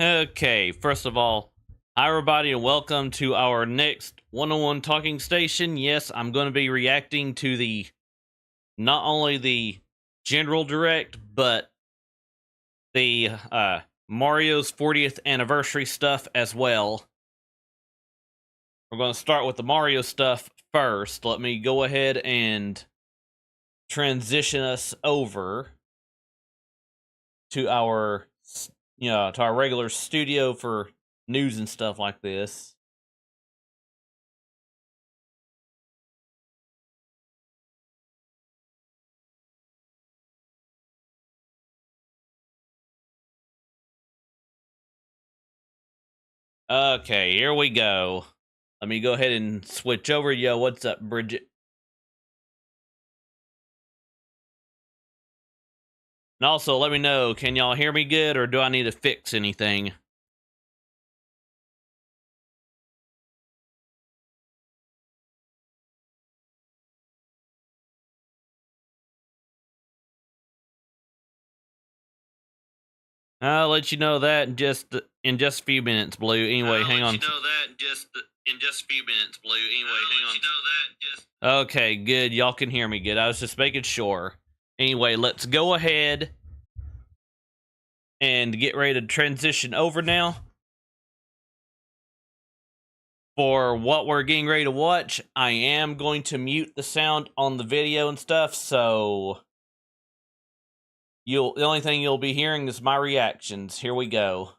Okay, first of all, hi everybody and welcome to our next one-on-one talking station. Yes, I'm going to be reacting to not only the general direct, but the Mario's 40th anniversary stuff as well. We're going to start with the Mario stuff first. Let me go ahead and transition us over to our to our regular studio for news and stuff like this. Okay, here we go. Let me go ahead and switch over. Yo, what's up, Bridget? And also, let me know, can y'all hear me good, or do I need to fix anything? I'll let you know that in just a few minutes, Blue. Anyway, hang on. I'll let you know that in just a few minutes, Blue. Anyway, hang on. Okay, good. Y'all can hear me good. I was just making sure. Anyway, let's go ahead and get ready to transition over now. For what we're getting ready to watch, I am going to mute the sound on the video and stuff, so the only thing you'll be hearing is my reactions. Here we go.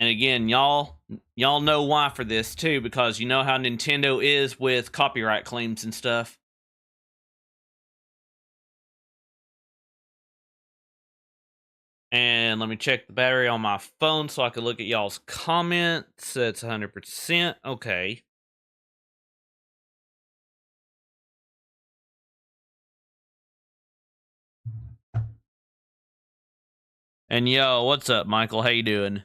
And again, y'all know why for this too, because you know how Nintendo is with copyright claims and stuff. And let me check the battery on my phone so I can look at y'all's comments. It's 100%. Okay. And yo, what's up, Michael? How you doing?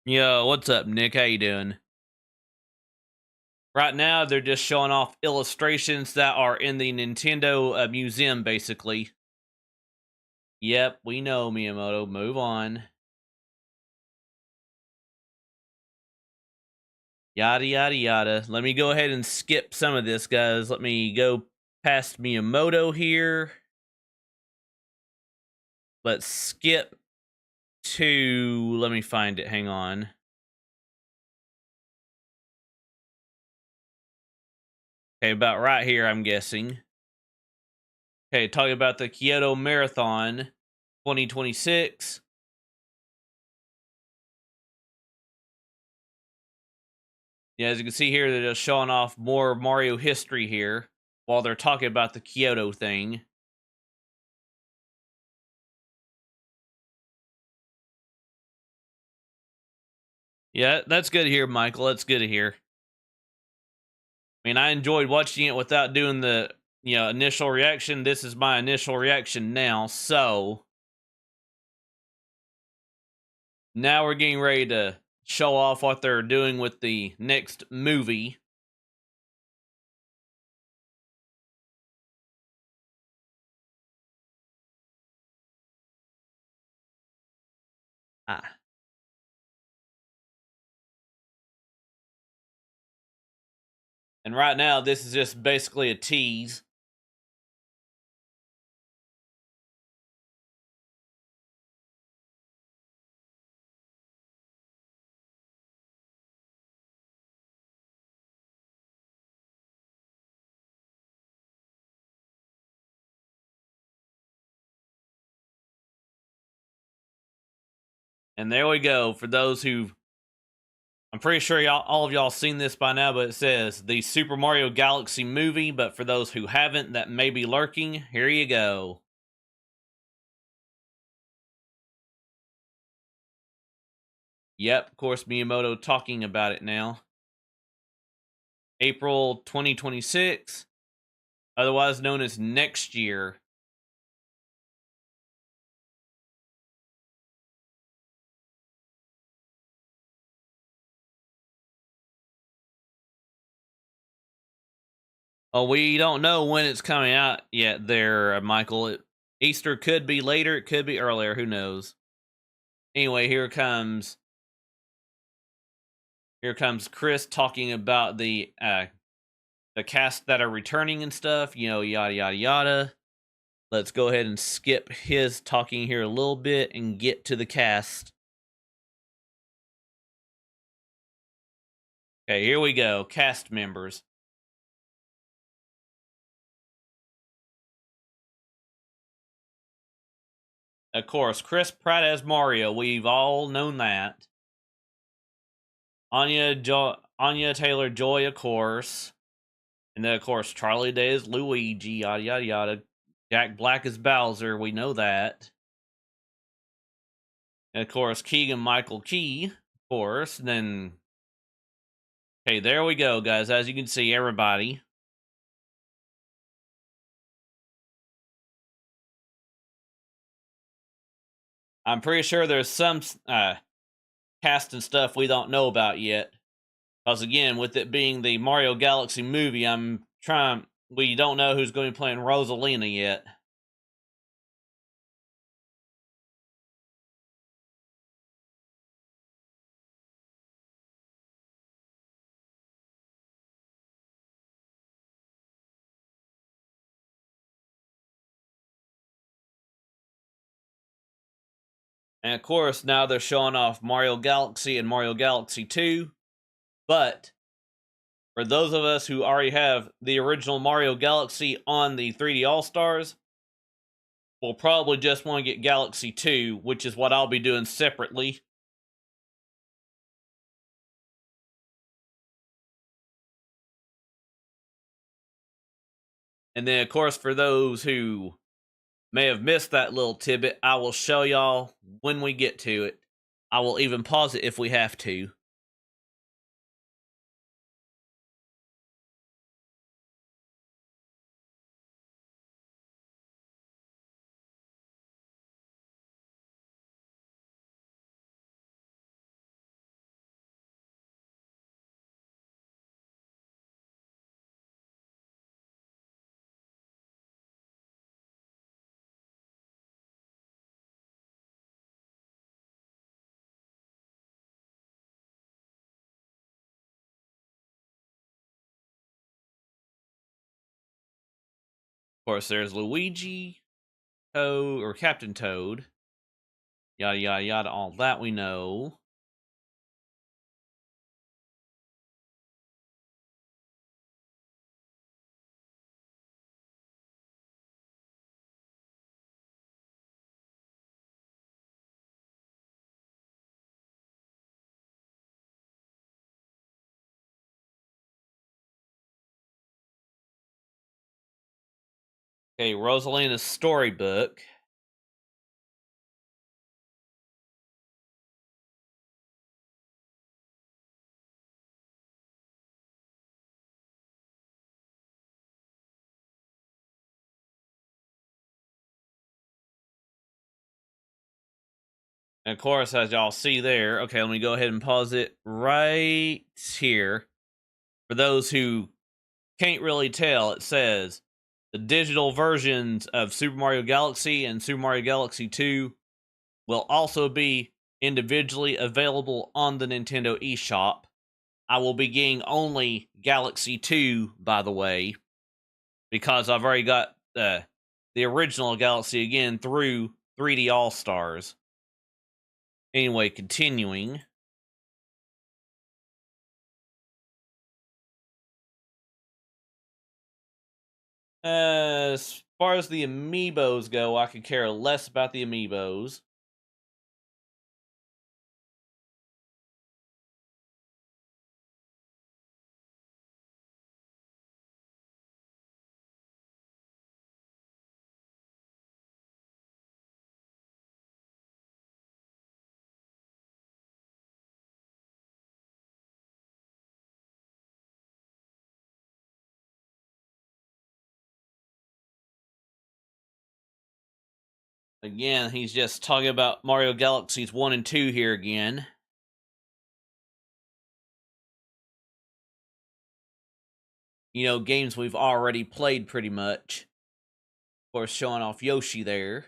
Yo, what's up, Nick? How you doing? Right now, they're just showing off illustrations that are in the Nintendo museum, basically. Yep, we know, Miyamoto. Move on. Yada, yada, yada. Let me go ahead and skip some of this, guys. Let me go past Miyamoto here. Let's skip to... Let me find it. Hang on. Okay, about right here, I'm guessing. Okay, talking about the Kyoto Marathon 2026. Yeah, as you can see here, they're just showing off more Mario history here while they're talking about the Kyoto thing. Yeah, that's good to hear, Michael. That's good to hear. I mean, I enjoyed watching it without doing the, initial reaction. This is my initial reaction now, so now we're getting ready to show off what they're doing with the next movie. Ah. And right now, this is just basically a tease. And there we go. For those who, I'm pretty sure all of y'all seen this by now, but it says the Super Mario Galaxy movie. But for those who haven't, that may be lurking, here you go. Yep, of course, Miyamoto talking about it now. April 2026, otherwise known as next year. Oh, we don't know when it's coming out yet there, Michael. Easter could be later, it could be earlier, who knows. Anyway, here comes Chris talking about the cast that are returning and stuff, yada yada yada. Let's go ahead and skip his talking here a little bit and get to the cast. Okay, here we go. Cast members. Of course, Chris Pratt as Mario. We've all known that. Anya Taylor-Joy, of course. And then, of course, Charlie Day as Luigi, yada, yada, yada. Jack Black as Bowser. We know that. And, of course, Keegan-Michael Key, of course. And then, okay, there we go, guys. As you can see, everybody. I'm pretty sure there's some cast and stuff we don't know about yet. Because again, with it being the Mario Galaxy movie, we don't know who's going to be playing Rosalina yet. And of course, now they're showing off Mario Galaxy and Mario Galaxy 2. But for those of us who already have the original Mario Galaxy on the 3D All-Stars, we'll probably just want to get Galaxy 2, which is what I'll be doing separately. And then, of course, for those who may have missed that little tidbit, I will show y'all when we get to it. I will even pause it if we have to. course, there's Luigi, Toad, or Captain Toad. Yada, yada, yada, all that we know. Okay, Rosalina's storybook. And of course, as y'all see there, okay, let me go ahead and pause it right here. For those who can't really tell, it says the digital versions of Super Mario Galaxy and Super Mario Galaxy 2 will also be individually available on the Nintendo eShop. I will be getting only Galaxy 2, by the way, because I've already got the original Galaxy again through 3D All Stars. Anyway, continuing. As far as the amiibos go, I could care less about the amiibos. Again, he's just talking about Mario Galaxies 1 and 2 here again. You know, games we've already played pretty much. Of course, showing off Yoshi there.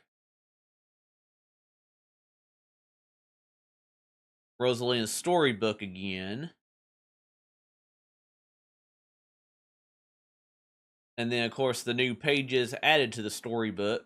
Rosalina's storybook again. And then, of course, the new pages added to the storybook.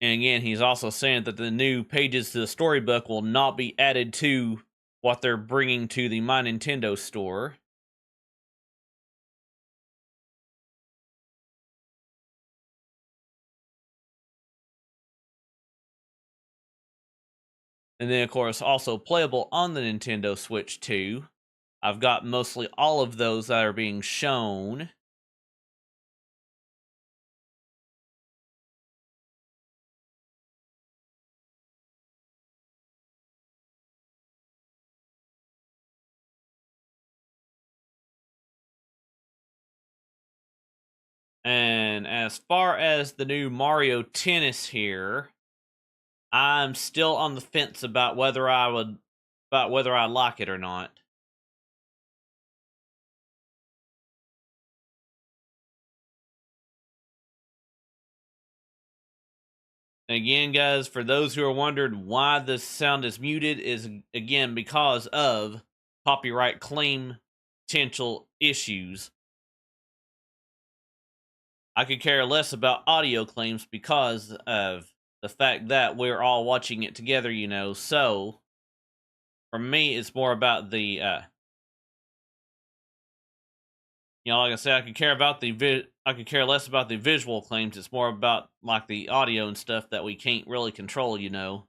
And again, he's also saying that the new pages to the storybook will not be added to what they're bringing to the My Nintendo store. And then, of course, also playable on the Nintendo Switch 2. I've got mostly all of those that are being shown. And as far as the new Mario Tennis here, I'm still on the fence about whether I like it or not. And again, guys, for those who are wondering why this sound is muted, is again because of copyright claim potential issues. I could care less about audio claims because of the fact that we're all watching it together, you know. So for me, it's more about the, you know, like I said, I could care about I could care less about the visual claims. It's more about like the audio and stuff that we can't really control, you know.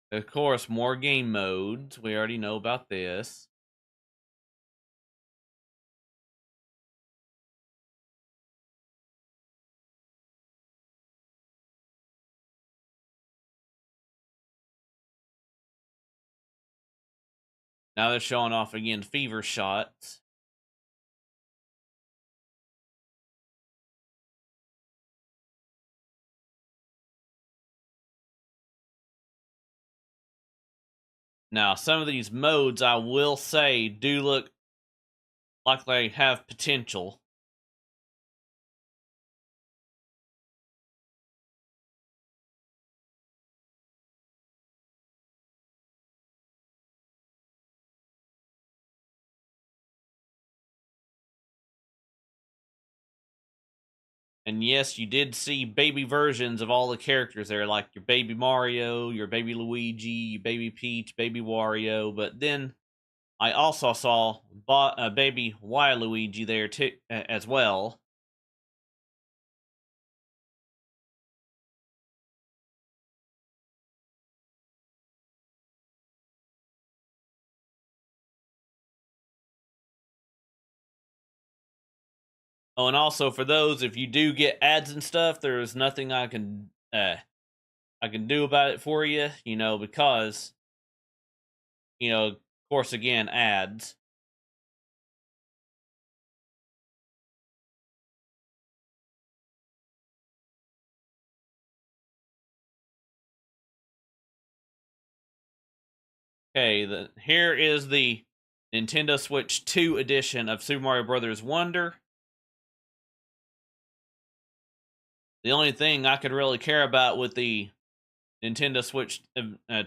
Of course, more game modes. We already know about this. Now they're showing off again fever shots. Now, some of these modes, I will say, do look like they have potential. And yes, you did see baby versions of all the characters there, like your baby Mario, your baby Luigi, your baby Peach, baby Wario. But then I also saw baby Waluigi there too, as well. Oh, and also for those, if you do get ads and stuff, there's nothing I can do about it for you, because of course, again, ads. Okay, here is the Nintendo Switch 2 edition of Super Mario Brothers Wonder. The only thing I could really care about with the Nintendo Switch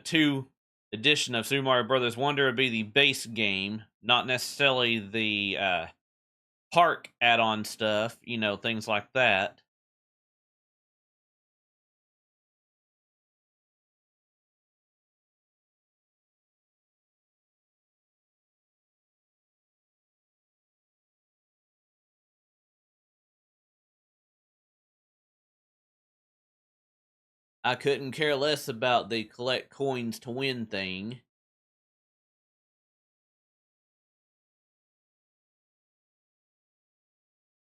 2 edition of Super Mario Brothers Wonder would be the base game, not necessarily the park add-on stuff, things like that. I couldn't care less about the collect coins to win thing.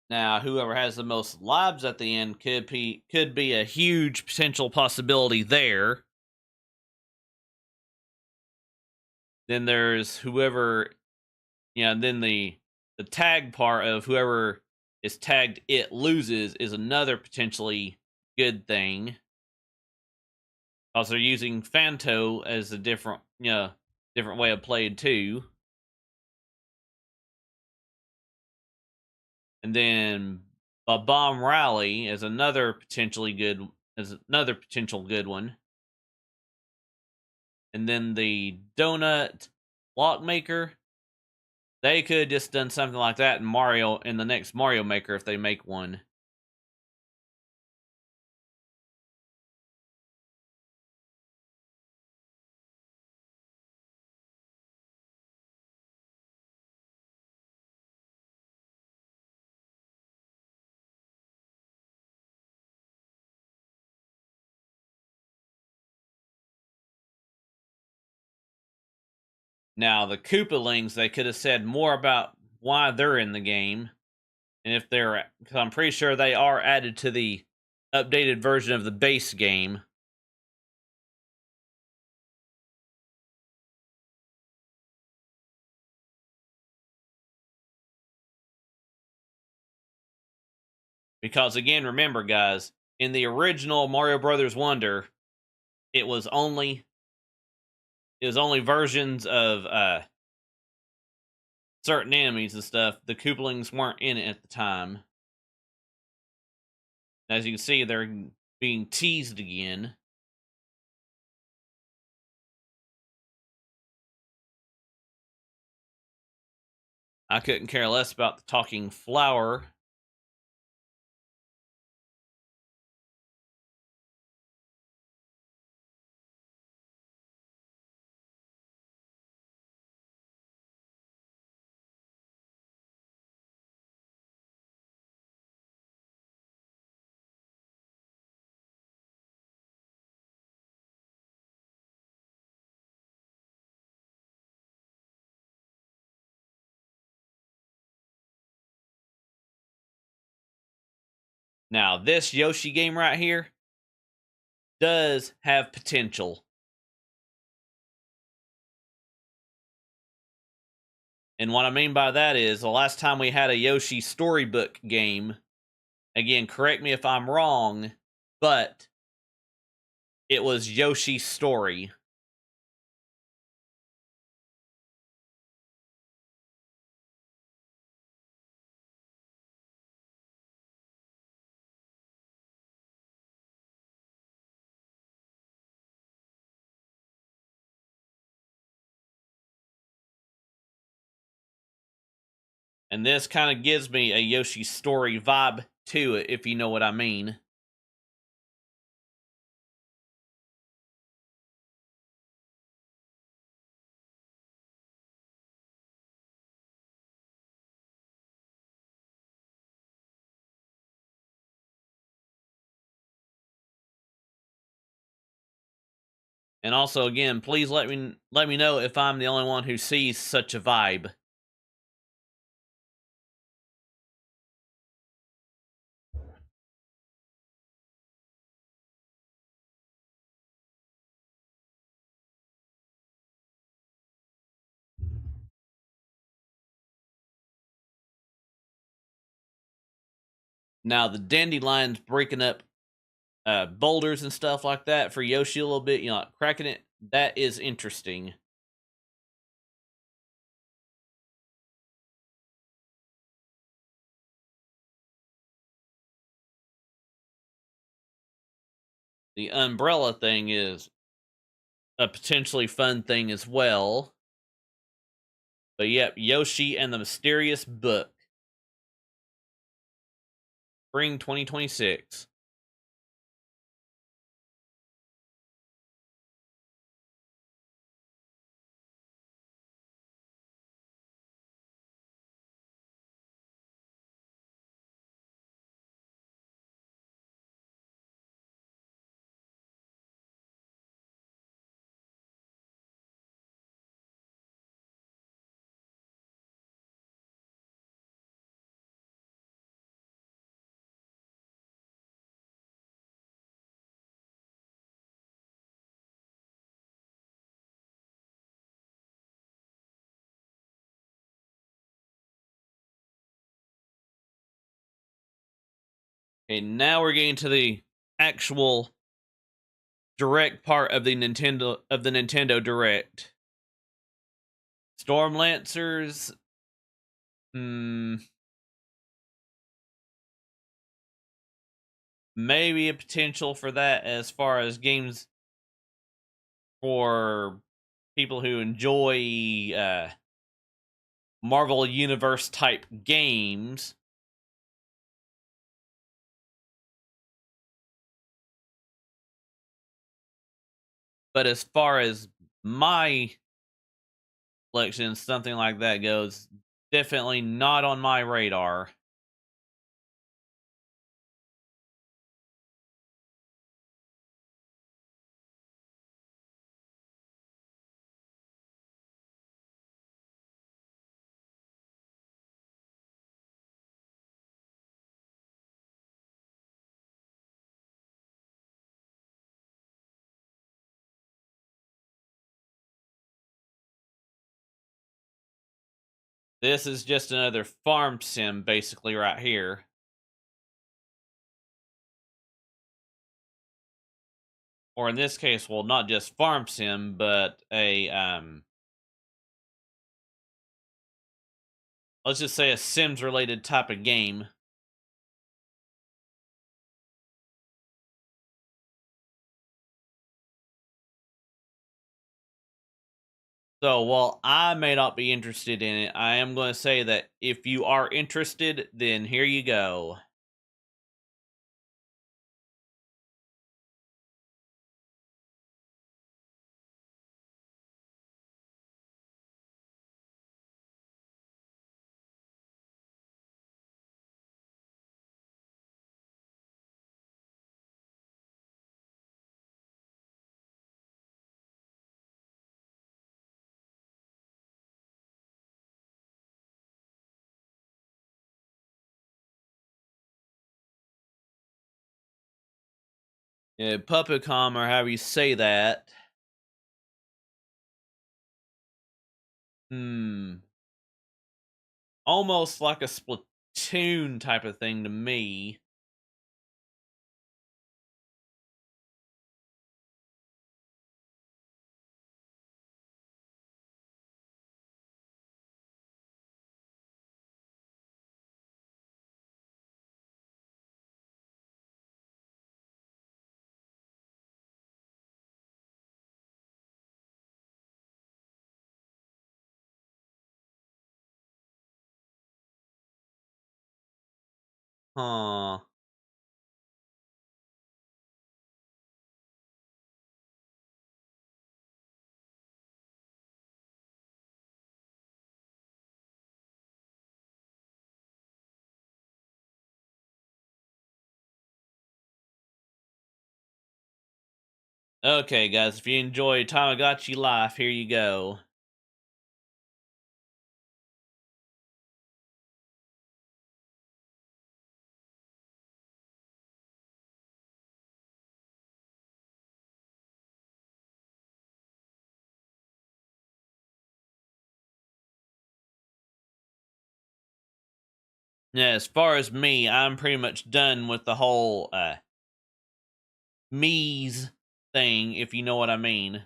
Now, whoever has the most lives at the end could be a huge potential possibility there. Then there's whoever, then the tag part of whoever is tagged it loses is another potentially good thing. Because they're using Fanto as a different way of playing too. And then a bomb rally is another potential good one. And then the donut block maker, they could have just done something like that in the next Mario Maker if they make one. Now, the Koopalings, they could have said more about why they're in the game. And if they're, because I'm pretty sure they are added to the updated version of the base game. Because again, remember guys, in the original Mario Brothers Wonder, it was only versions of certain enemies and stuff. The Koopalings weren't in it at the time. As you can see, they're being teased again. I couldn't care less about the talking flower. Now, this Yoshi game right here does have potential. And what I mean by that is the last time we had a Yoshi storybook game, again, correct me if I'm wrong, but it was Yoshi's Story. And this kind of gives me a Yoshi Story vibe to it, if you know what I mean. And also, again, please let me know if I'm the only one who sees such a vibe. Now, the dandelions breaking up boulders and stuff like that for Yoshi a little bit, you know, like cracking it, that is interesting. The umbrella thing is a potentially fun thing as well. But yep, Yoshi and the Mysterious Book. Spring 2026. Okay, now we're getting to the actual direct part of the Nintendo Direct. Storm Lancers. Maybe a potential for that as far as games for people who enjoy Marvel Universe type games. But as far as my collection, something like that goes, definitely not on my radar. This is just another farm sim, basically, right here. Or in this case, well, not just farm sim, but a let's just say a Sims related type of game. So while I may not be interested in it, I am going to say that if you are interested, then here you go. Yeah, Puppetcom, or however you say that. Hmm. almost like a Splatoon type of thing to me. Huh. Okay, guys, if you enjoy Tamagotchi Life, here you go. Yeah, as far as me, I'm pretty much done with the whole me's thing, if you know what I mean.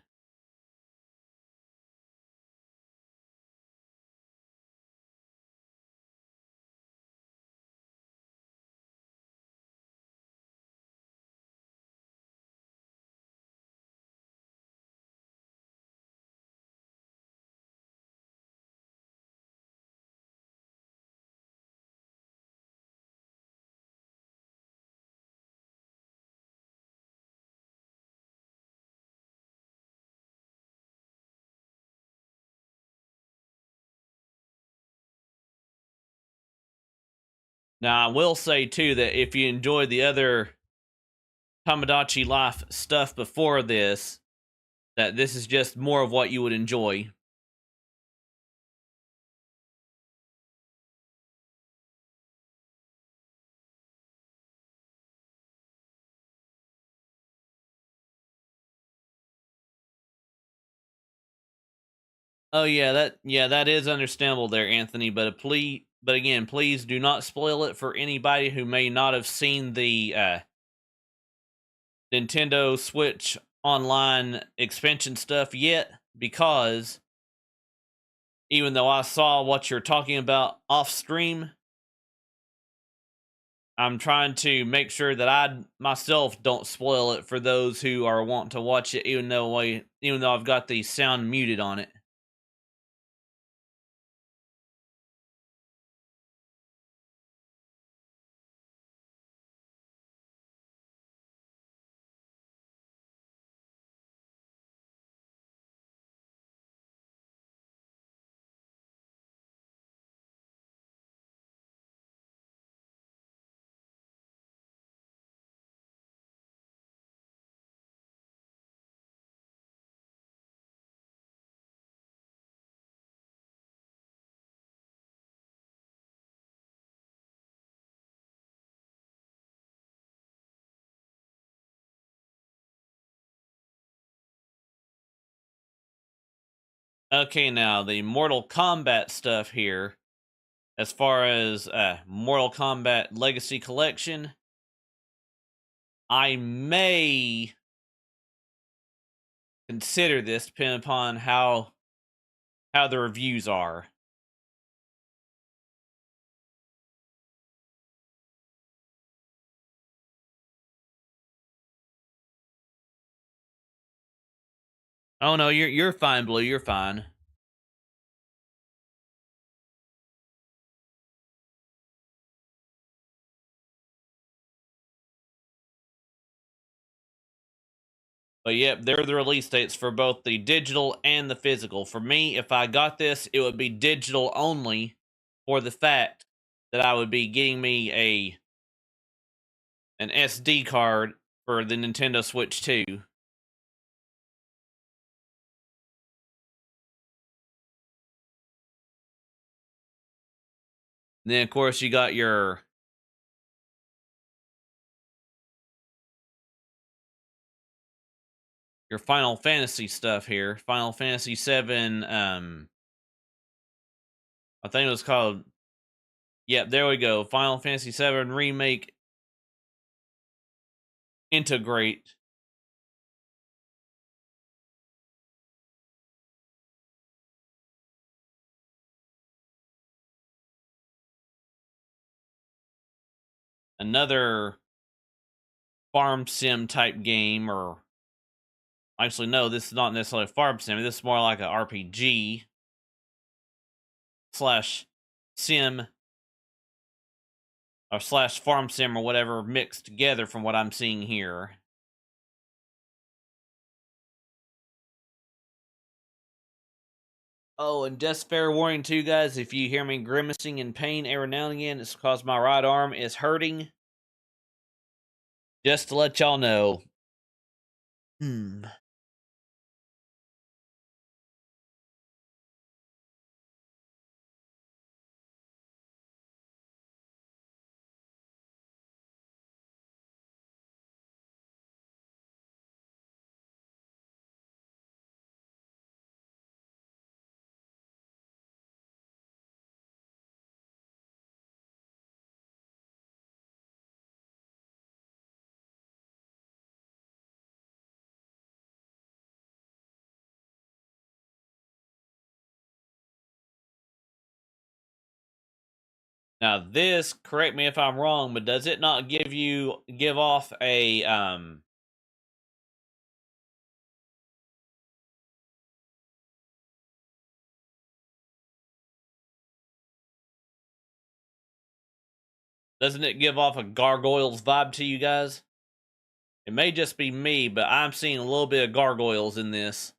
Now, I will say, too, that if you enjoy the other Tamagotchi Life stuff before this, that this is just more of what you would enjoy. Oh yeah, that is understandable there, Anthony. But again, please do not spoil it for anybody who may not have seen the Nintendo Switch Online expansion stuff yet, because even though I saw what you're talking about off stream, I'm trying to make sure that I myself don't spoil it for those who are wanting to watch it, even though I've got the sound muted on it. Okay, now the Mortal Kombat stuff here. As far as Mortal Kombat Legacy Collection, I may consider this depending upon how the reviews are. Oh no, you're fine, Blue. You're fine. But yep, they're the release dates for both the digital and the physical. For me, if I got this, it would be digital only, for the fact that I would be getting me an SD card for the Nintendo Switch 2. Then of course you got your Final Fantasy stuff here. Final Fantasy 7, I think it was called Yep, there we go. Final Fantasy VII Remake Integrate. Another farm sim type game, or actually, no, this is not necessarily a farm sim. This is more like an RPG slash sim or slash farm sim or whatever mixed together from what I'm seeing here. Oh, and just fair warning too, guys, if you hear me grimacing in pain every now and again, it's because my right arm is hurting. Just to let y'all know. Now this, correct me if I'm wrong, but does it not give off a doesn't it give off a gargoyles vibe to you guys? It may just be me, but I'm seeing a little bit of gargoyles in this.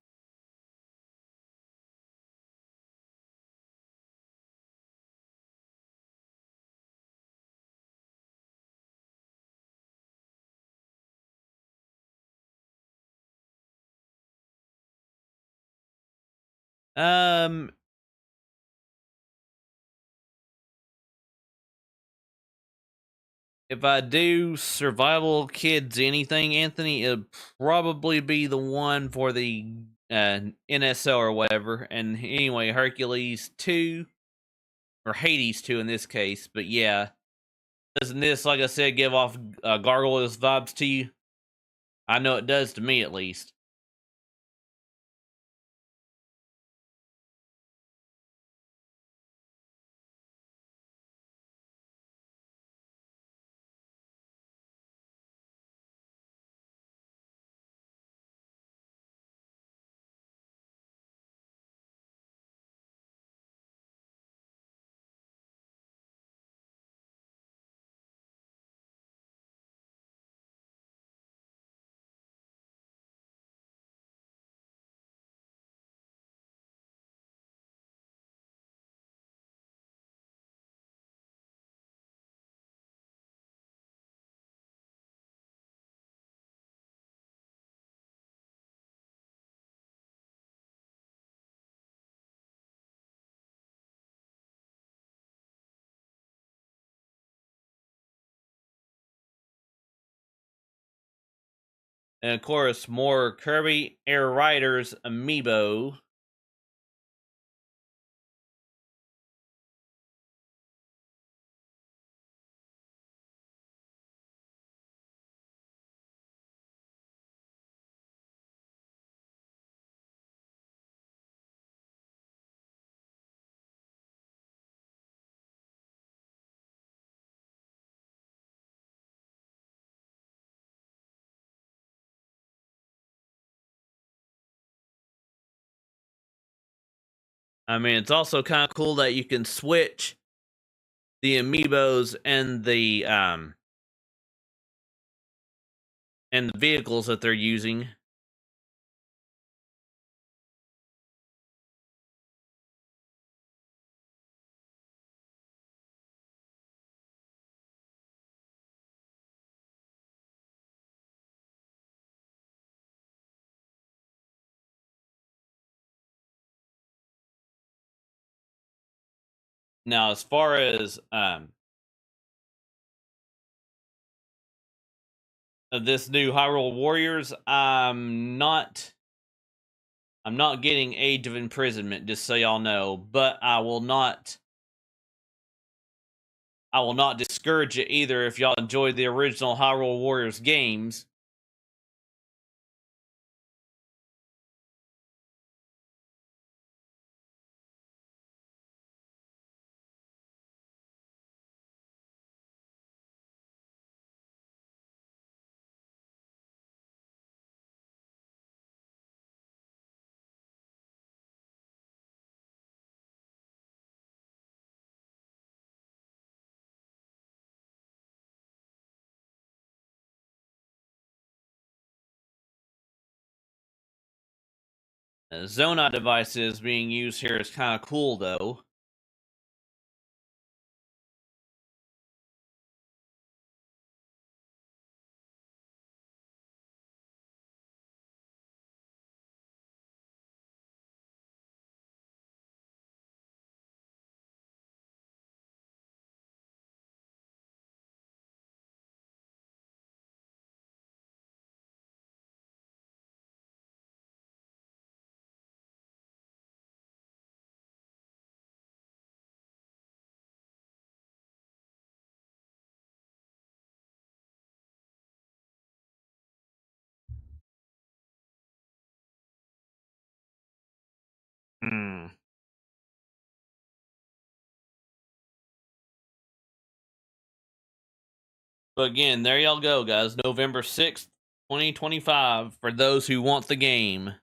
Um, if I do survival kids anything, Anthony, it'd probably be the one for the NSO or whatever. And anyway, Hercules 2 or Hades 2 in this case. But yeah, doesn't this, like I said, give off gargoyles vibes to you? I know it does to me, at least. And of course, more Kirby Air Riders amiibo. I mean, it's also kind of cool that you can switch the amiibos and the vehicles that they're using. Now, as far as this new Hyrule Warriors, I'm not getting Age of Imprisonment, just so y'all know, but I will not I will not discourage it either if y'all enjoyed the original Hyrule Warriors games. Zonai devices being used here is kind of cool, though. Hmm. But again, there y'all go, guys. November 6th, 2025, for those who want the game.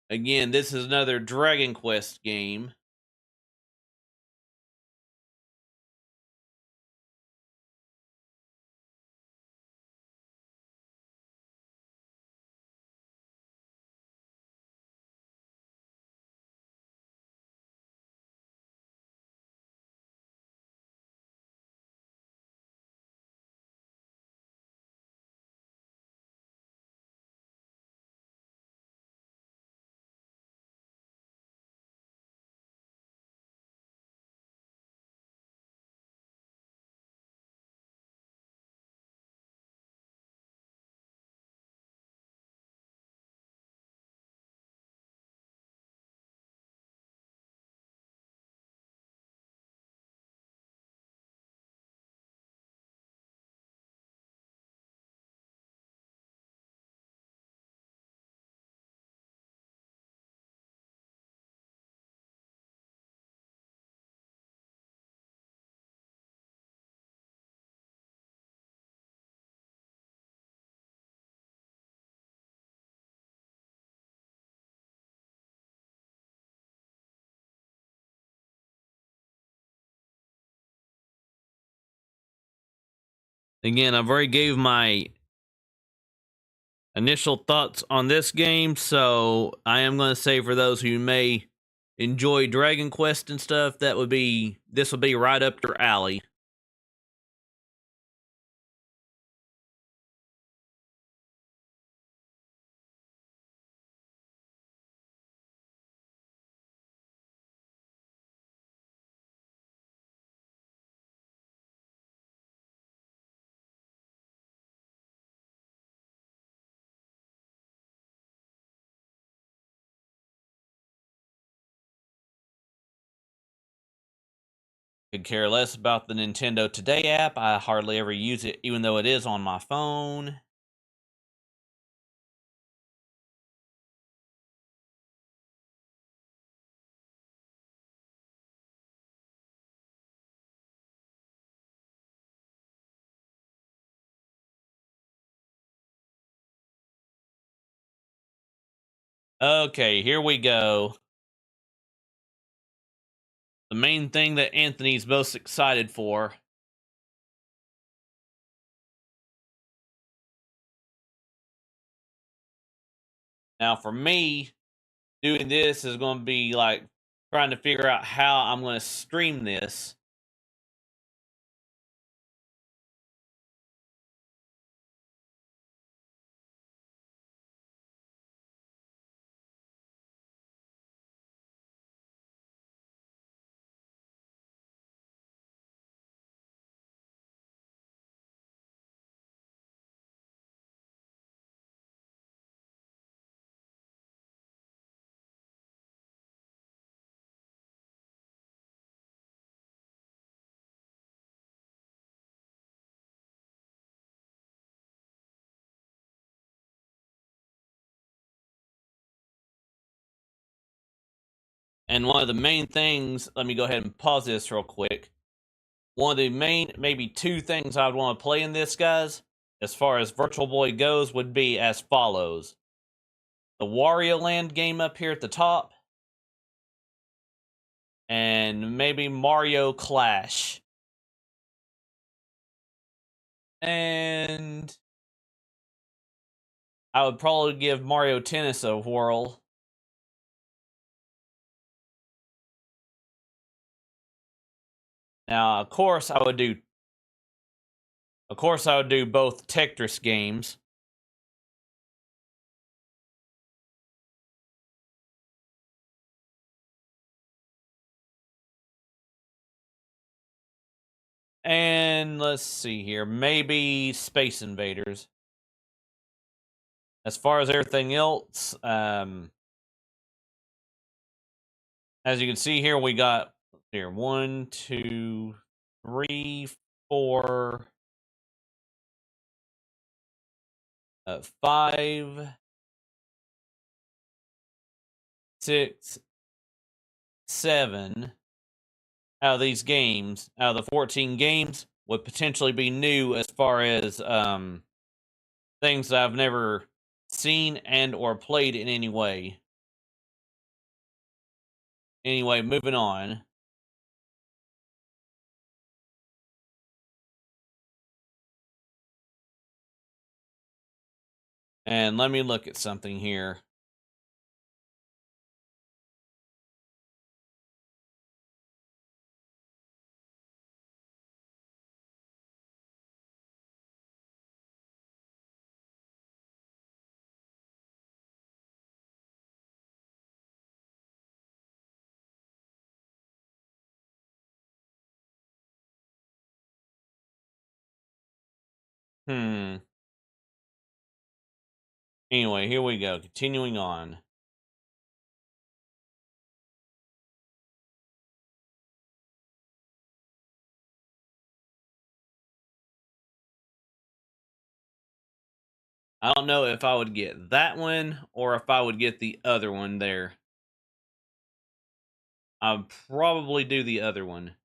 Again, this is another Dragon Quest game. Again, I've already gave my initial thoughts on this game, so I am going to say for those who may enjoy Dragon Quest and stuff, this would be right up your alley. Could care less about the Nintendo Today app. I hardly ever use it, even though it is on my phone. Okay, here we go. The main thing that Anthony's most excited for. Now, for me, doing this is going to be like trying to figure out how I'm going to stream this. And one of the main things, let me go ahead and pause this real quick. One of the main, maybe two things I would want to play in this, guys, as far as Virtual Boy goes, would be as follows. The Wario Land game up here at the top. And maybe Mario Clash. And I would probably give Mario Tennis a whirl. Now, of course, I would do both Tetris games. And let's see here, maybe Space Invaders. As far as everything else, as you can see here, we got here 1, 2, 3, 4, 5, 6, 7 out of these games, out of the 14 games, would potentially be new as far as things that I've never seen and or played in any way. Anyway, moving on. And let me look at something here. Anyway, here we go. Continuing on. I don't know if I would get that one or if I would get the other one there. I'd probably do the other one.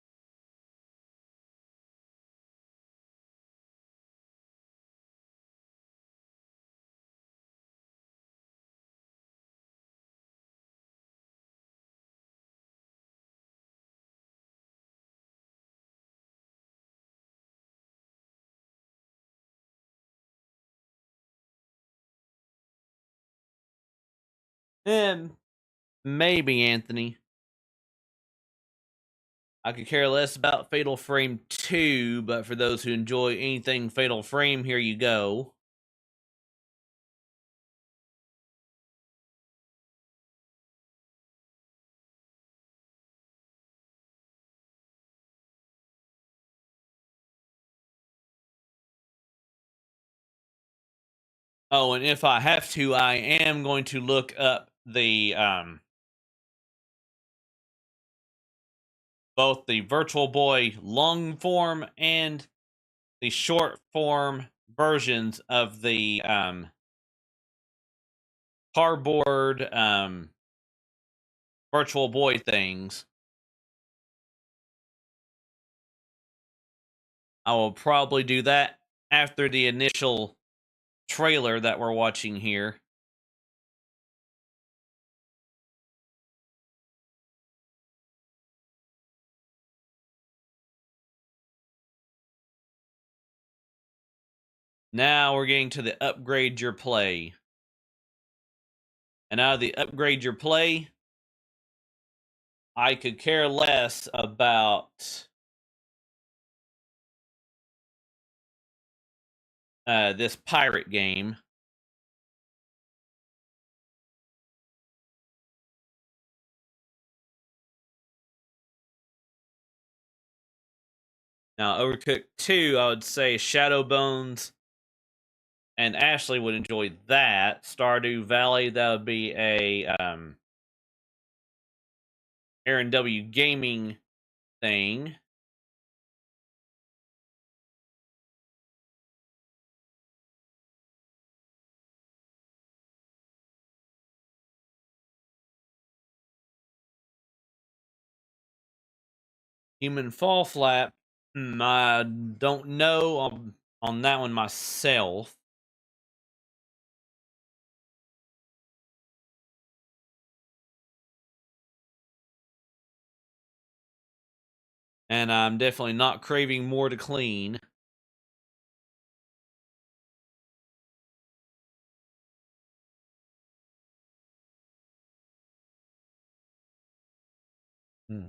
And maybe Anthony. I could care less about Fatal Frame 2, but for those who enjoy anything Fatal Frame, here you go. Oh, and if I have to, I am going to look up the both the Virtual Boy long form and the short form versions of the cardboard Virtual Boy things. I will probably do that after the initial trailer that we're watching here. Now we're getting to the upgrade your play. And out of the upgrade your play, I could care less about this pirate game. Now, Overcooked 2, I would say Shadow Bones and Ashley would enjoy that. Stardew Valley, that would be a Aaron W. Gaming thing. Human Fall Flat. I don't know on that one myself. And I'm definitely not craving more to clean. Hmm.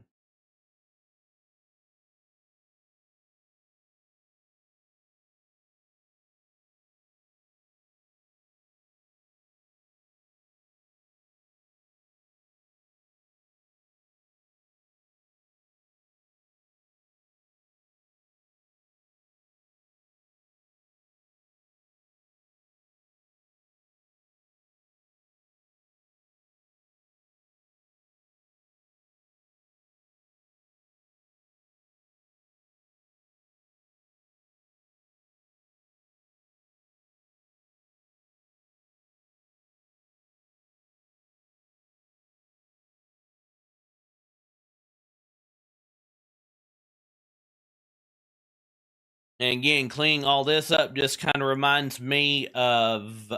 And again, cleaning all this up just kind of reminds me of,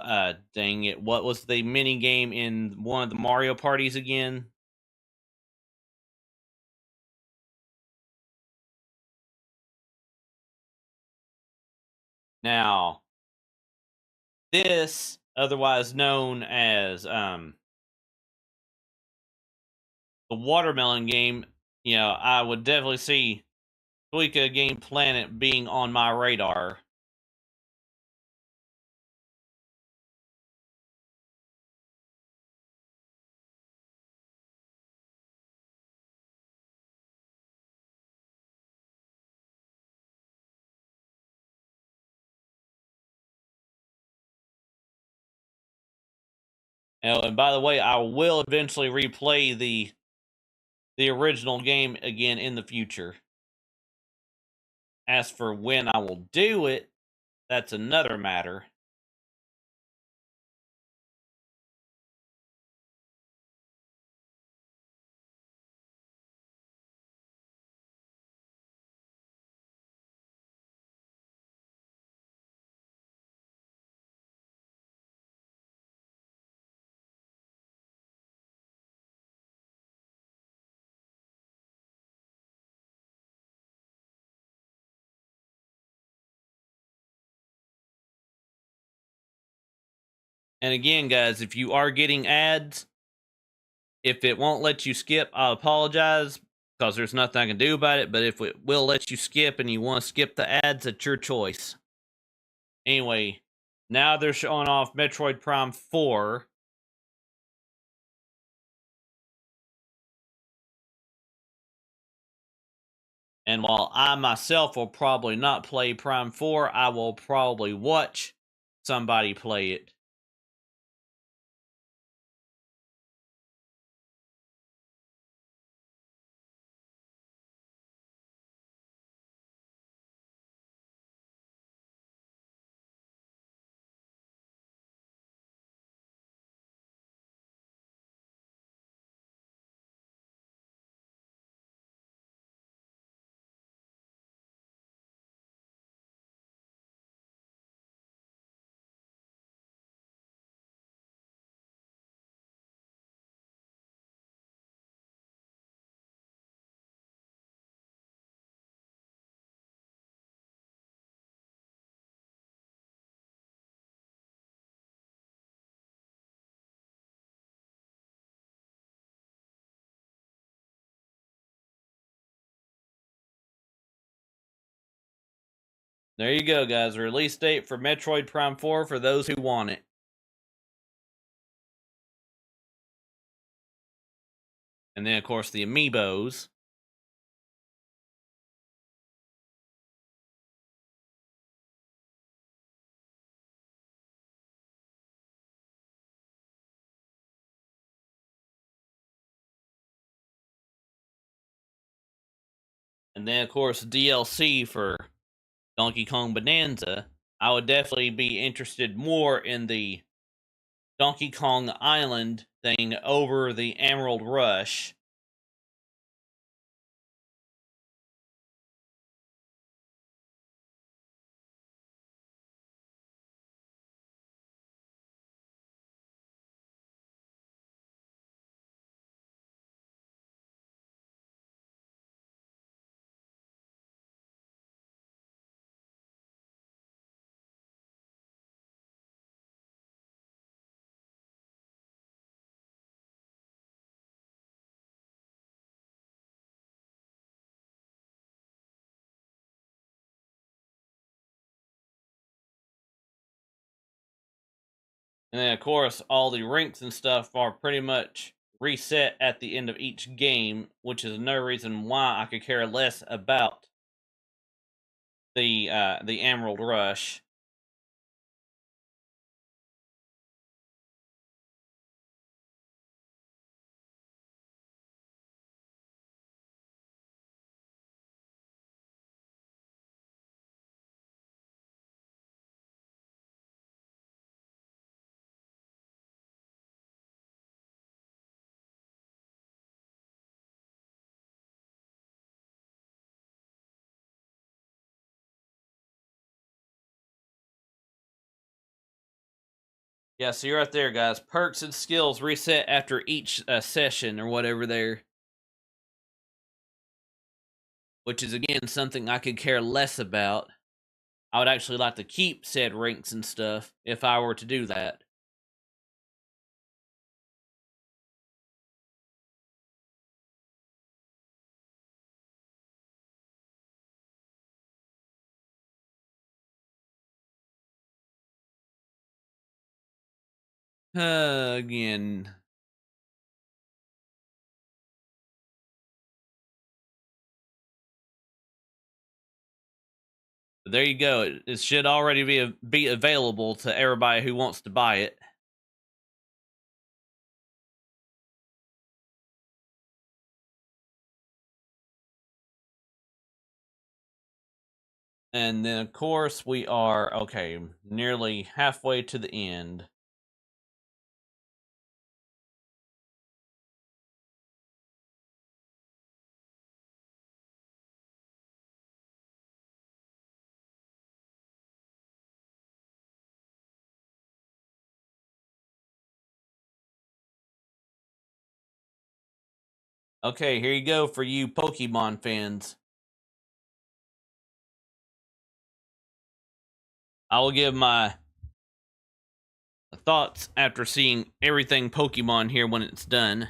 dang it, what was the mini game in one of the Mario parties again? Now, this, otherwise known as the watermelon game, I would definitely see Suika Game Planet being on my radar. And by the way, I will eventually replay the original game again in the future. As for when I will do it, that's another matter. And again, guys, if you are getting ads, if it won't let you skip, I apologize because there's nothing I can do about it. But if it will let you skip and you want to skip the ads, it's your choice. Anyway, now they're showing off Metroid Prime 4. And while I myself will probably not play Prime 4, I will probably watch somebody play it. There you go, guys. Release date for Metroid Prime 4 for those who want it. And then, of course, the amiibos. And then, of course, DLC for Donkey Kong Bonanza. I would definitely be interested more in the Donkey Kong Island thing over the Emerald Rush. And then, of course, all the ranks and stuff are pretty much reset at the end of each game, which is no reason why I could care less about the Emerald Rush. Yeah, see right there, guys. Perks and skills reset after each session or whatever there. Which is, again, something I could care less about. I would actually like to keep said ranks and stuff if I were to do that. Again. But there you go. It should already be available to everybody who wants to buy it. And then, of course, we are, okay, nearly halfway to the end. Okay, here you go for you Pokemon fans. I will give my thoughts after seeing everything Pokemon here when it's done.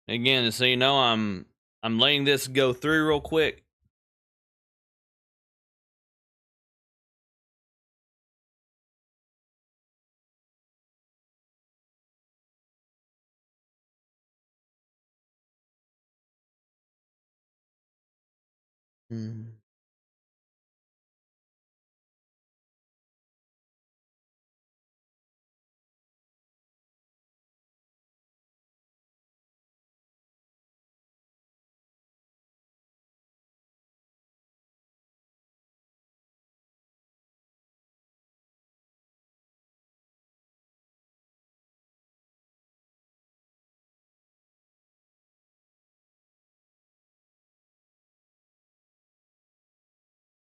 Again, so you know, I'm letting this go through real quick.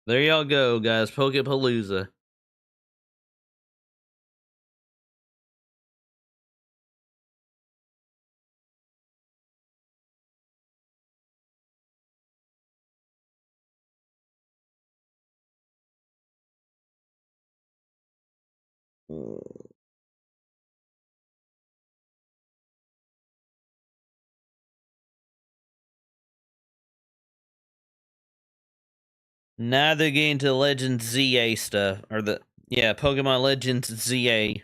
There y'all go, guys. Pokepalooza. Now they're getting to the Legends ZA stuff, or Pokemon Legends ZA.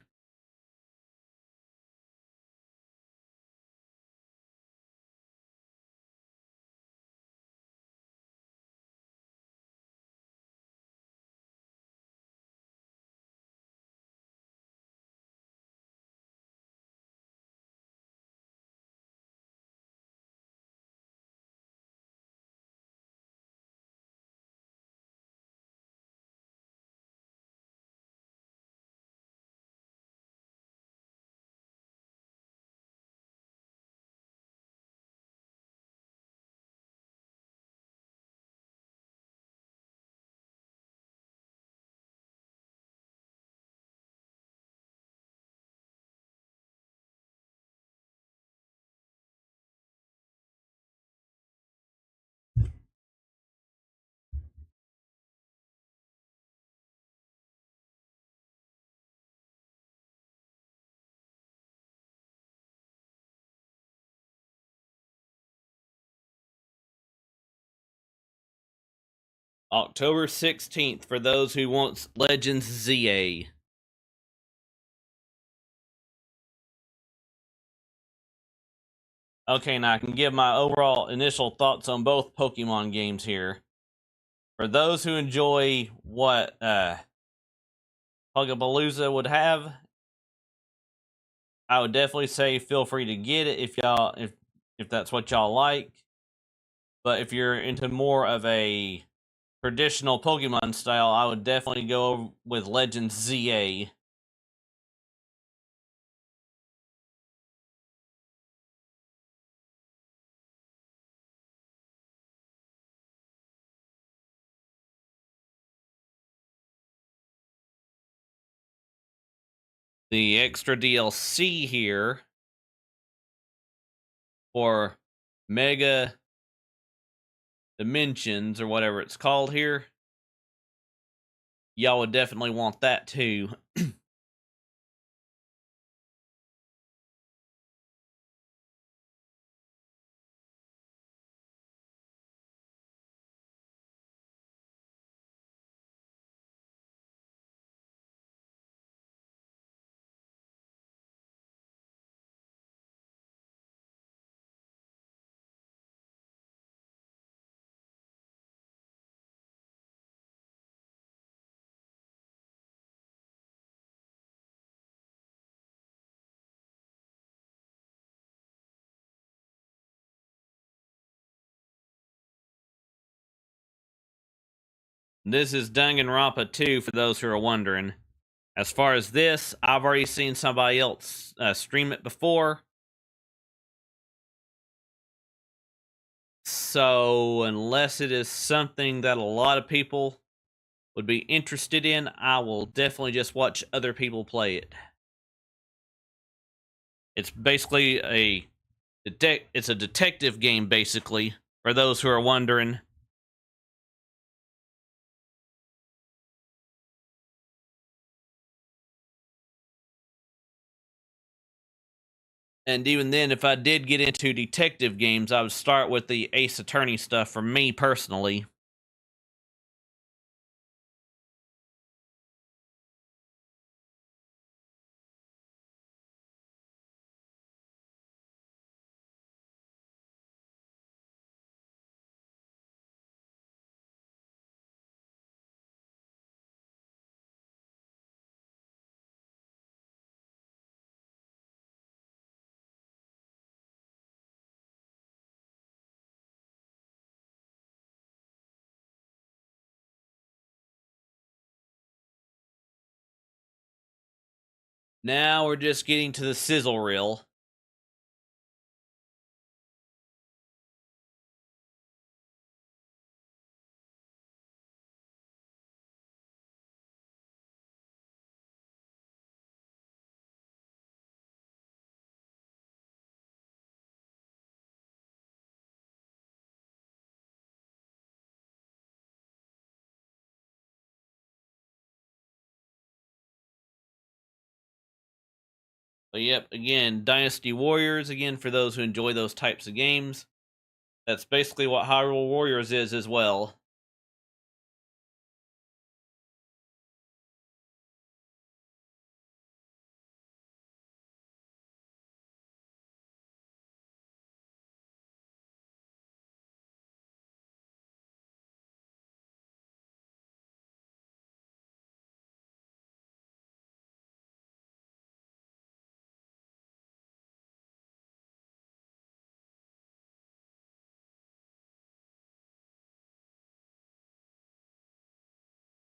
October 16th for those who want Legends ZA. Okay, now I can give my overall initial thoughts on both Pokemon games here. For those who enjoy what Pokepalooza would have, I would definitely say feel free to get it if that's what y'all like. But if you're into more of a traditional Pokemon style, I would definitely go with Legends ZA. The extra DLC here for Mega Dimensions or whatever it's called here, y'all would definitely want that too. This is Danganronpa 2 for those who are wondering. As far as this, I've already seen somebody else stream it before. So, unless it is something that a lot of people would be interested in, I will definitely just watch other people play it. It's basically it's a detective game, basically, for those who are wondering. And even then, if I did get into detective games, I would start with the Ace Attorney stuff for me personally. Now we're just getting to the sizzle reel. But yep, again, Dynasty Warriors, again, for those who enjoy those types of games. That's basically what Hyrule Warriors is as well.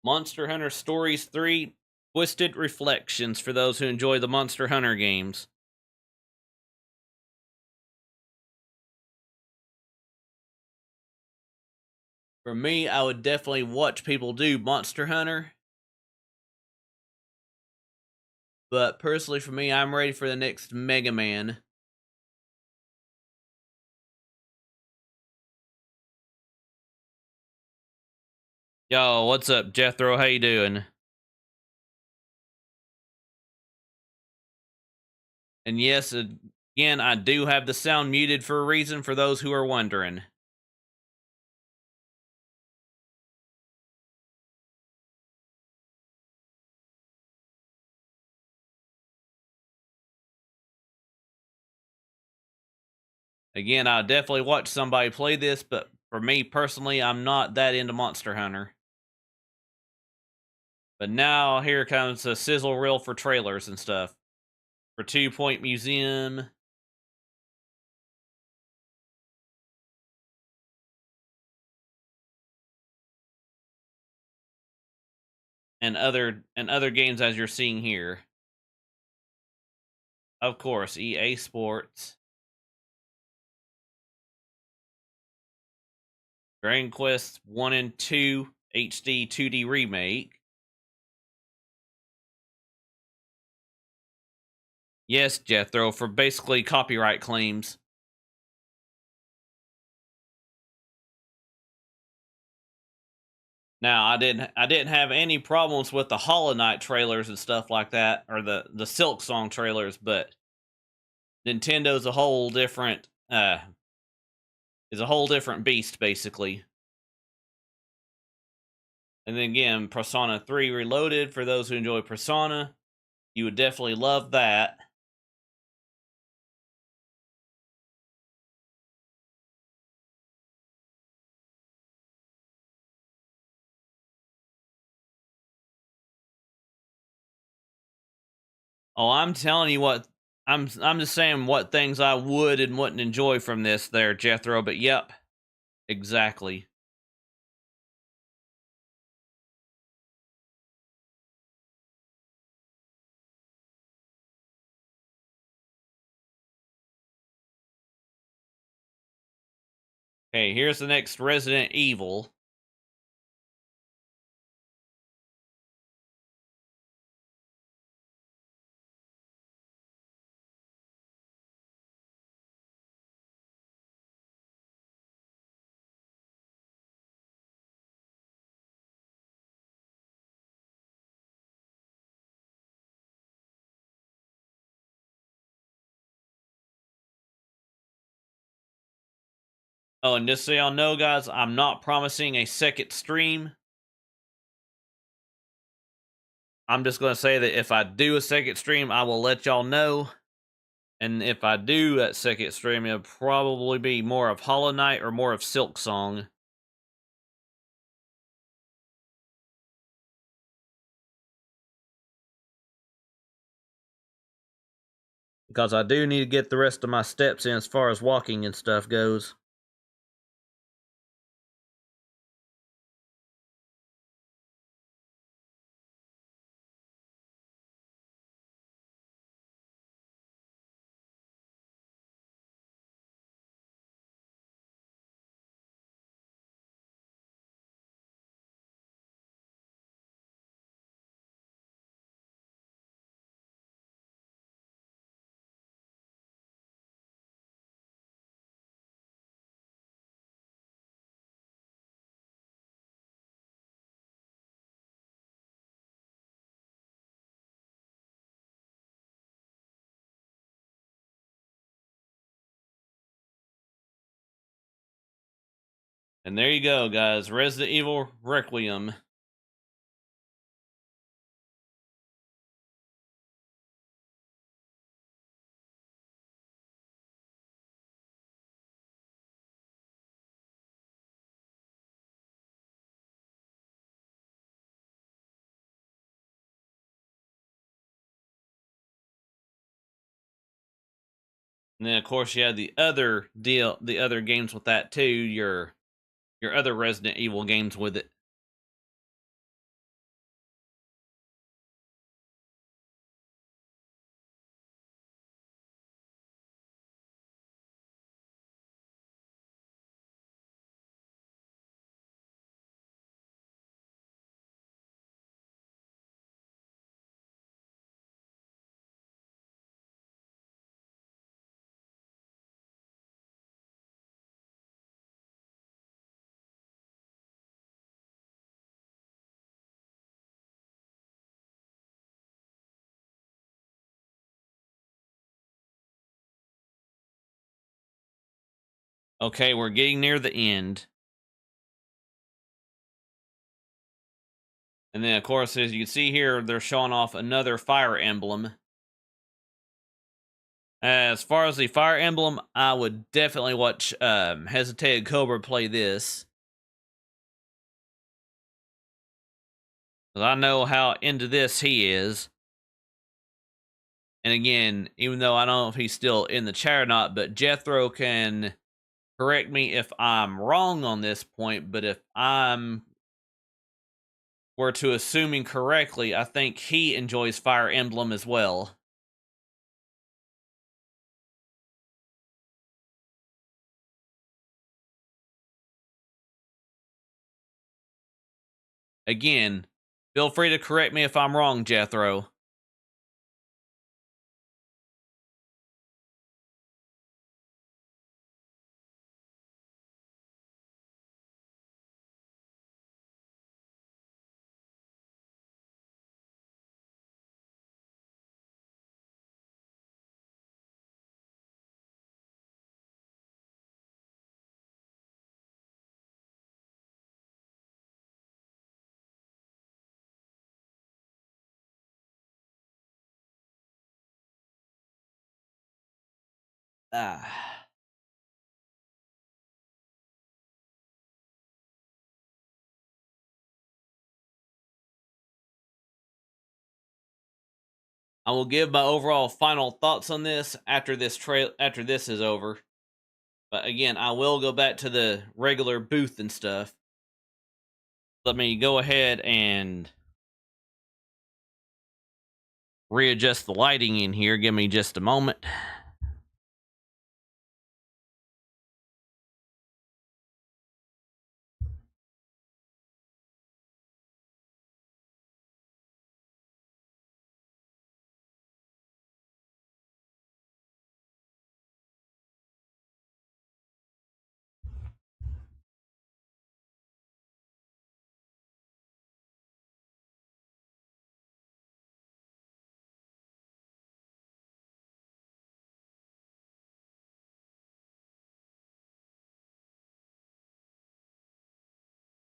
Monster Hunter Stories 3 Twisted Reflections for those who enjoy the Monster Hunter games. For me, I would definitely watch people do Monster Hunter. But personally, for me, I'm ready for the next Mega Man. Yo, what's up, Jethro? How you doing? And yes, again, I do have the sound muted for a reason for those who are wondering. Again, I definitely watch somebody play this, but for me personally, I'm not that into Monster Hunter. But now here comes a sizzle reel for trailers and stuff. For 2 Point Museum. And other games as you're seeing here. Of course, EA Sports. Dragon Quest 1 and 2 HD 2D remake. Yes, Jethro, for basically copyright claims. Now, I didn't have any problems with the Hollow Knight trailers and stuff like that, or the Silk Song trailers, but Nintendo's a whole different is a whole different beast, basically. And then again, Persona 3 Reloaded, for those who enjoy Persona, you would definitely love that. Oh, I'm telling you what, I'm just saying what things I would and wouldn't enjoy from this there, Jethro, but yep, exactly. Okay, here's the next Resident Evil. Oh, and just so y'all know, guys, I'm not promising a second stream. I'm just going to say that if I do a second stream, I will let y'all know. And if I do that second stream, it'll probably be more of Hollow Knight or more of Silk Song. Because I do need to get the rest of my steps in as far as walking and stuff goes. And there you go, guys. Resident Evil Requiem. And then, of course, you have the other deal, the other games with that too. Your other Resident Evil games with it. Okay, we're getting near the end. And then, of course, as you can see here, they're showing off another fire emblem. As far as the fire emblem, I would definitely watch Hesitated Cobra play this. 'Cause I know how into this he is. And again, even though I don't know if he's still in the chat or not, but Jethro can correct me if I'm wrong on this point, but if I'm were to assuming correctly, I think he enjoys Fire Emblem as well. Again, feel free to correct me if I'm wrong, Jethro. Ah. I will give my overall final thoughts on this after this is over. But again, I will go back to the regular booth and stuff. Let me go ahead and readjust the lighting in here. Give me just a moment.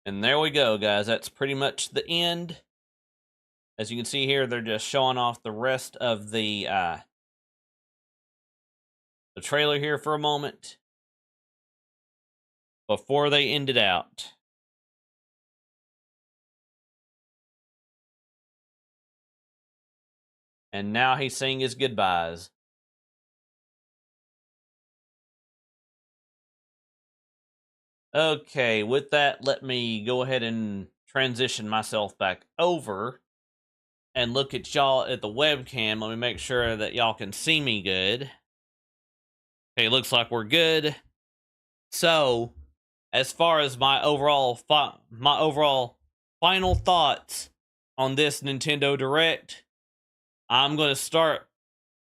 And there we go, guys. That's pretty much the end. As you can see here, they're just showing off the rest of the trailer here for a moment before they end it out. And now he's saying his goodbyes. Okay, with that, let me go ahead and transition myself back over and look at y'all at the webcam. Let me make sure that y'all can see me good. Okay, looks like we're good. So, as far as my overall final thoughts on this Nintendo Direct, I'm going to start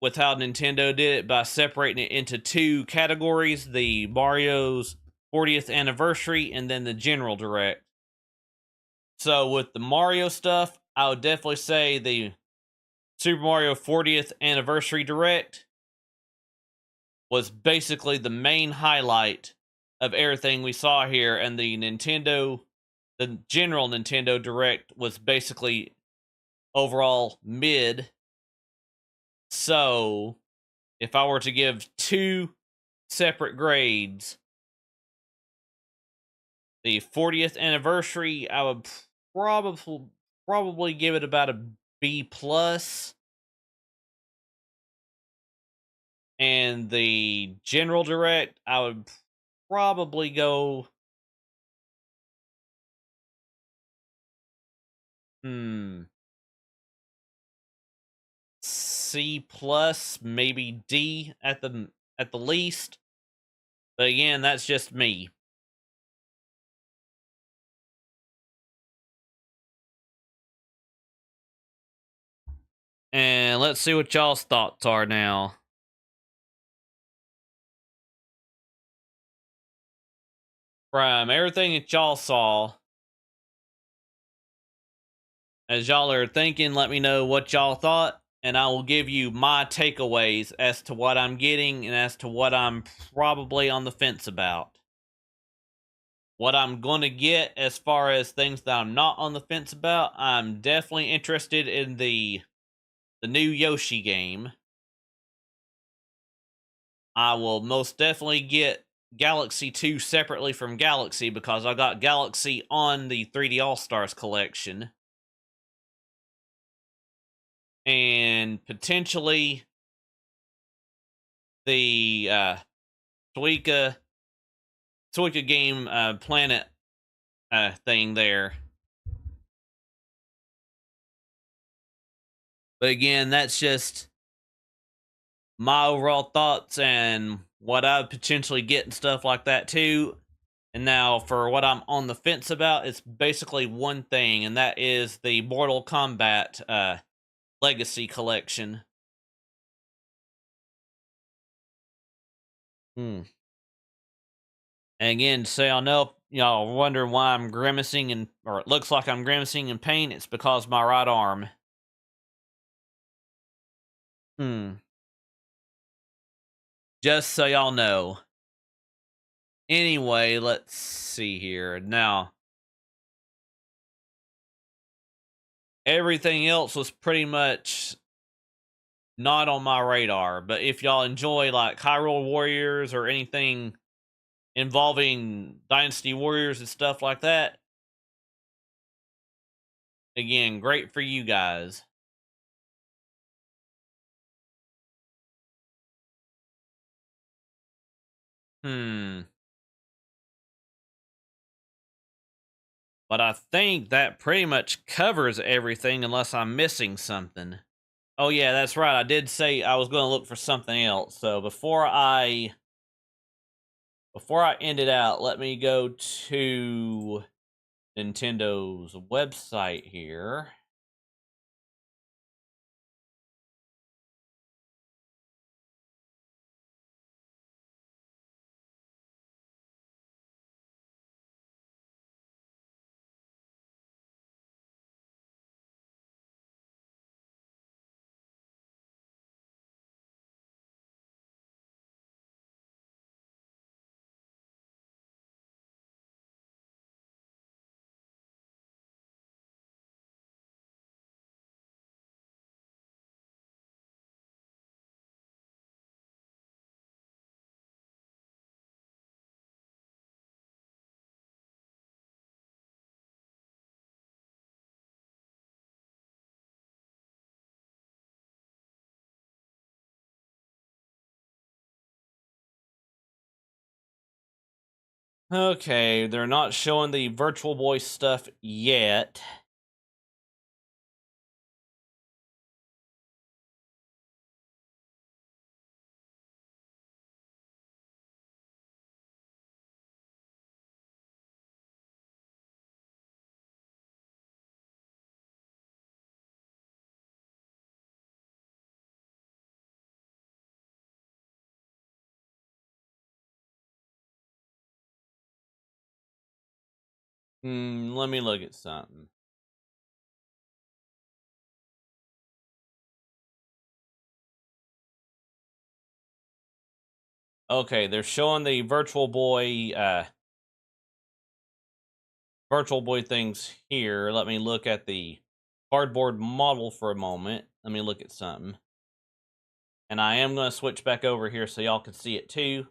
with how Nintendo did it by separating it into two categories, the Mario's 40th anniversary and then the general direct. So with the Mario stuff, I would definitely say the Super Mario 40th anniversary direct was basically the main highlight of everything we saw here, and the general Nintendo direct was basically overall mid. So if I were to give two separate grades, the 40th anniversary, I would probably give it about a B plus. And the general direct, I would probably go C plus, maybe D at the least. But again, that's just me. And let's see what y'all's thoughts are now. From everything that y'all saw, as y'all are thinking, let me know what y'all thought. and I will give you my takeaways as to what I'm getting and as to what I'm probably on the fence about. What I'm going to get as far as things that I'm not on the fence about, I'm definitely interested in the new Yoshi game. I will most definitely get Galaxy 2 separately from Galaxy because I got Galaxy on the 3D All-Stars collection. And potentially the Suika game planet thing there. But again, that's just my overall thoughts and what I potentially get and stuff like that too. And now for what I'm on the fence about, it's basically one thing, and that is the Mortal Kombat Legacy Collection. And again, so y'all know, y'all wondering why I'm grimacing and, or it looks like I'm grimacing in pain, it's because my right arm. Just so y'all know. Anyway, let's see here. Now, everything else was pretty much not on my radar, but if y'all enjoy like Hyrule Warriors or anything involving Dynasty Warriors and stuff like that, again, great for you guys. But I think that pretty much covers everything unless I'm missing something. Oh yeah, that's right. I did say I was going to look for something else. So before I end it out, let me go to Nintendo's website here. Okay, they're not showing the Virtual Boy stuff yet. Let me look at something. Okay, they're showing the Virtual Boy things here. Let me look at the cardboard model for a moment. Let me look at something. And I am going to switch back over here so y'all can see it too.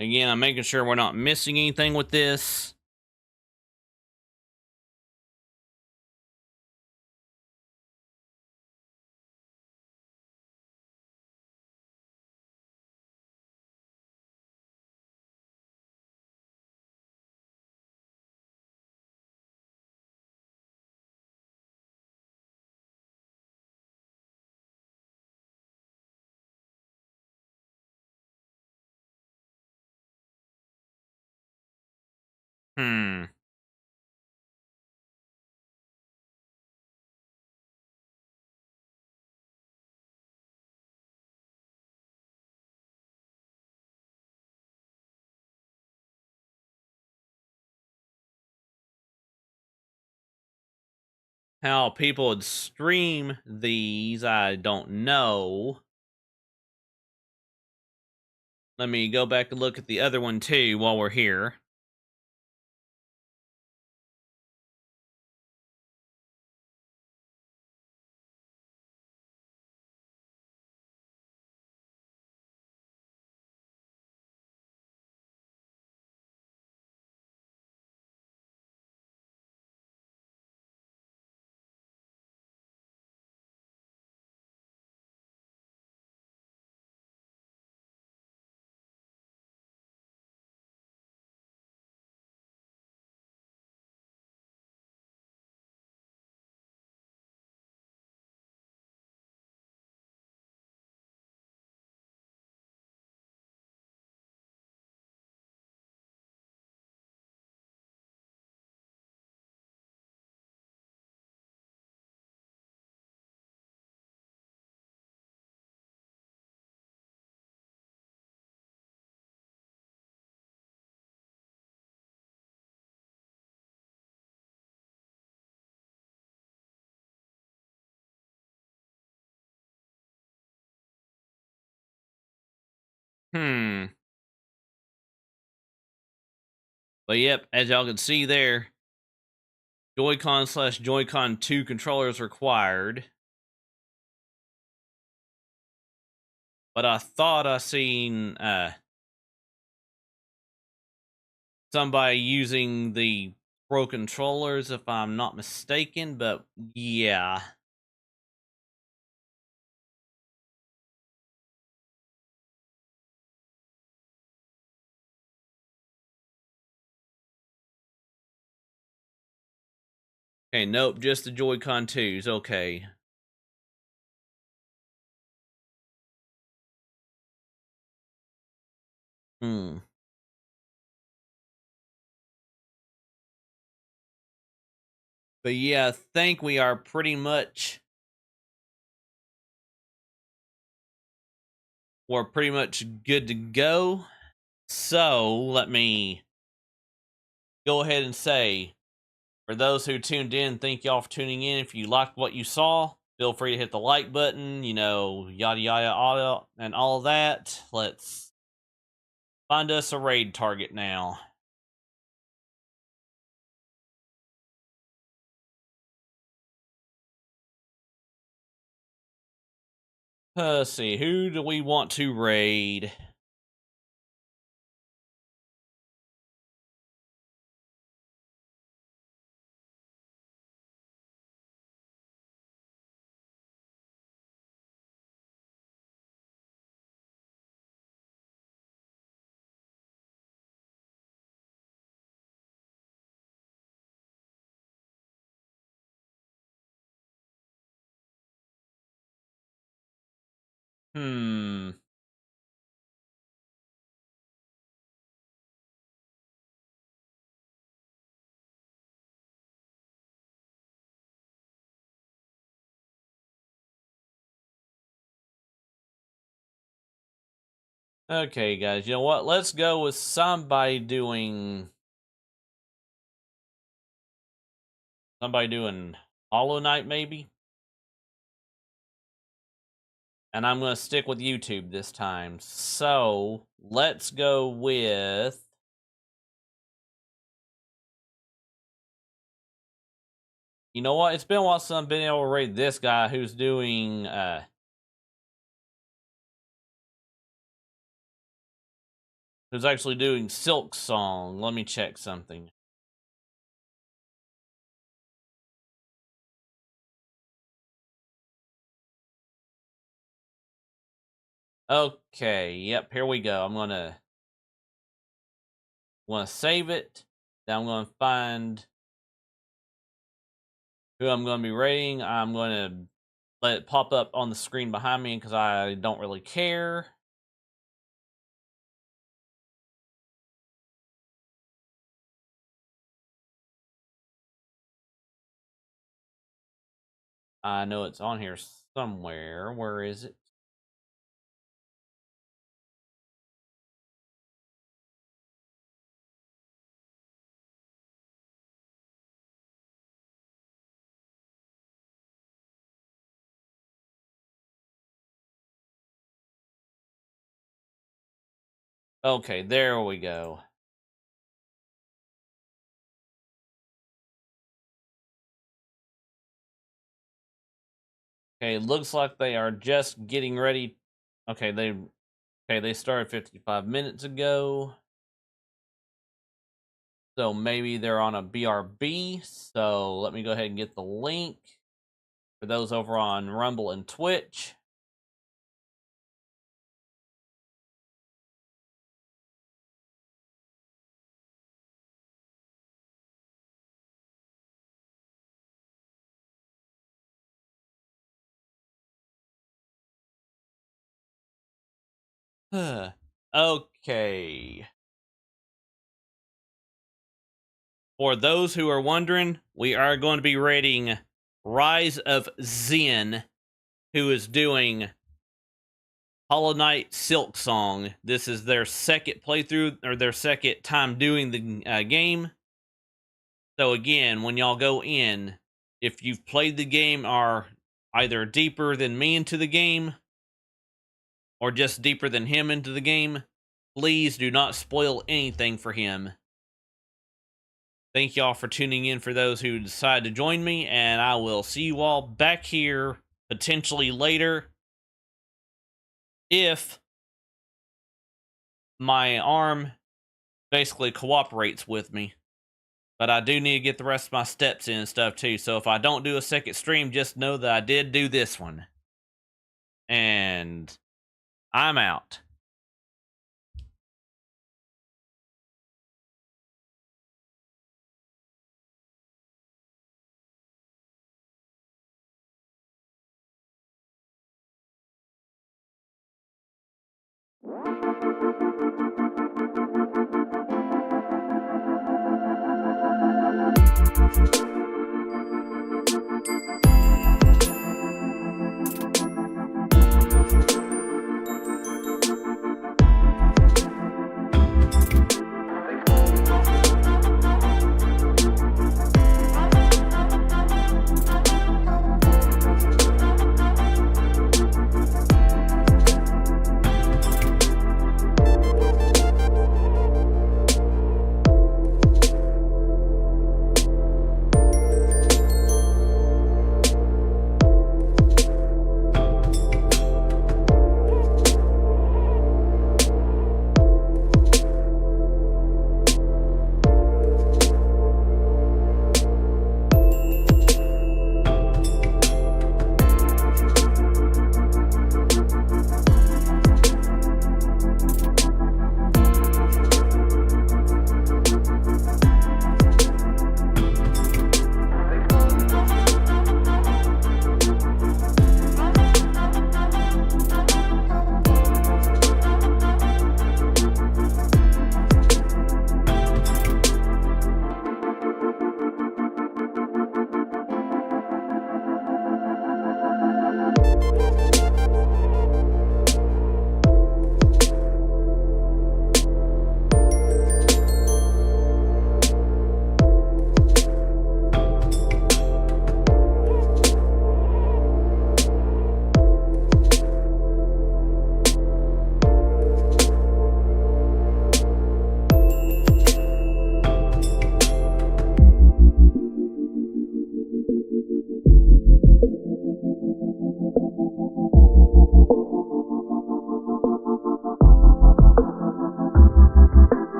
Again, I'm making sure we're not missing anything with this. Hmm. How people would stream these, I don't know. Let me go back and look at the other one too while we're here. Hmm. But yep, as y'all can see there, Joy-Con / Joy-Con 2 controllers required. But I thought I seen somebody using the Pro controllers, if I'm not mistaken, but yeah. Okay, nope, just the Joy-Con 2s, okay. Hmm. But yeah, I think we are pretty much... We're pretty much good to go. So, let me go ahead and say, for those who tuned in, thank y'all for tuning in. If you liked what you saw, feel free to hit the like button, you know, yada yada yada, and all that. Let's find us a raid target now. Let's see, who do we want to raid? Hmm. Okay, guys, you know what? Let's go with somebody doing Hollow Knight, maybe? And I'm going to stick with YouTube this time. So, let's go with... You know what? It's been a while since I've been able to raid this guy who's doing... who's actually doing Silk Song. Let me check something. Okay, yep, here we go. I'm gonna save it. Then I'm gonna find who I'm gonna be rating. I'm gonna let it pop up on the screen behind me because I don't really care. I know it's on here somewhere. Where is it? Okay, there we go. Okay, looks like they are just getting ready. Okay, they started 55 minutes ago. So maybe they're on a BRB. So let me go ahead and get the link for those over on Rumble and Twitch. Okay. For those who are wondering, we are going to be rating Rise of Zen, who is doing Hollow Knight Silk Song. This is their second playthrough, or their second time doing the game. So again, when y'all go in, if you've played the game, are either deeper than me into the game, or just deeper than him into the game, please do not spoil anything for him. Thank y'all for tuning in for those who decide to join me, and I will see you all back here potentially later if my arm basically cooperates with me. But I do need to get the rest of my steps in and stuff too, so if I don't do a second stream, just know that I did do this one. And I'm out.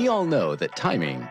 We all know that timing